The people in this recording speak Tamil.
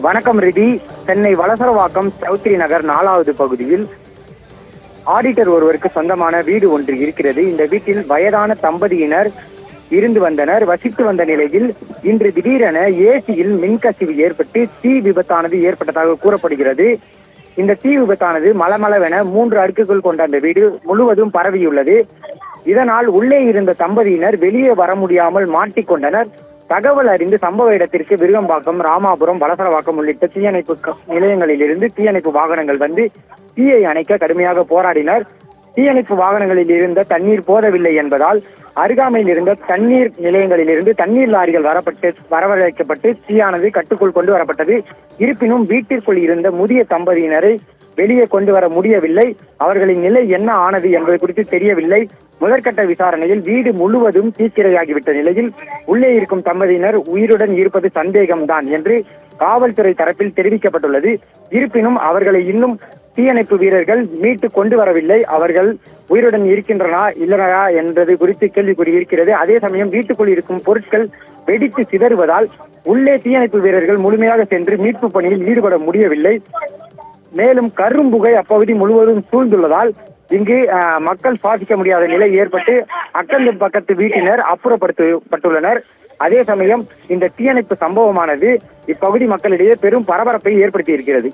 வணக்கம் ரிதி. சென்னை வலசரவாக்கம் சௌத்ரி நகர் 4வது பகுதியில் ஆடிட்டர் ஒருவருக்கு சொந்தமான வீடு ஒன்று இருக்கிறது. இந்த வீட்டில் வயதான தம்பதியினர் இருந்து வந்தனர். வசித்து வந்த நிலையில் இன்று திடீரென ஏசியில் மின்கசிவு ஏற்பட்டு தீ விபத்தானது ஏற்பட்டதாக கூறப்படுகிறது. இந்த தீ விபத்தானது மளமளவென 3 அடுக்குகள் கொண்ட அந்த வீடு முழுவதும் பரவியுள்ளது. இதனால் உள்ளே இருந்த தம்பதியினர் வெளியே வர முடியாமல் மாட்டிக்கொண்டனர். தகவல் அறிந்து சம்பவ இடத்திற்கு விருகம்பாக்கம், ராமாபுரம், வலசரவாக்கம் உள்ளிட்ட தீயணைப்பு நிலையங்களிலிருந்து தீயணைப்பு வாகனங்கள் வந்து தீயை அணைக்க கடுமையாக போராடினர். தீயணைப்பு வாகனங்களில் இருந்த தண்ணீர் போதவில்லை என்பதால் அருகாமையில் இருந்த தண்ணீர் நிலையங்களிலிருந்து தண்ணீர் லாரிகள் வரவழைக்கப்பட்டு தீயானது கட்டுக்குள் கொண்டு வரப்பட்டது. இருப்பினும் வீட்டிற்குள் இருந்த முதிய தம்பதியினரை வெளியே கொண்டு வர முடியவில்லை. அவர்களின் நிலை என்ன ஆனது என்பது குறித்து தெரியவில்லை. முதற்கட்ட விசாரணையில் வீடு முழுவதும் தீக்கிரையாகிவிட்ட நிலையில் உள்ளே இருக்கும் தம்பதியினர் உயிருடன் இருப்பது சந்தேகம்தான் என்று காவல்துறை தரப்பில் தெரிவிக்கப்பட்டுள்ளது. இருப்பினும் அவர்களை இன்னும் தீயணைப்பு வீரர்கள் மீட்டு கொண்டு வரவில்லை. அவர்கள் உயிருடன் இருக்கின்றனா இல்லையா என்பது குறித்து கேள்விக்குறி இருக்கிறது. அதே சமயம் வீட்டுக்குள் இருக்கும் பொருட்கள் வெடித்து சிதறுவதால் உள்ளே தீயணைப்பு வீரர்கள் முழுமையாக சென்று மீட்பு பணியில் ஈடுபட முடியவில்லை. மேலும் கரும்புகை அப்பகுதி முழுவதும் சூழ்ந்துள்ளதால் இங்கு மக்கள் சுவாசிக்க முடியாத நிலை ஏற்பட்டு அக்கந்து பக்கத்து வீட்டினர் அப்புறப்படுத்தப்பட்டுள்ளனர். அதே சமயம் இந்த தீயணைப்பு சம்பவமானது இப்பகுதி மக்களிடையே பெரும் பரபரப்பை ஏற்படுத்தி இருக்கிறது.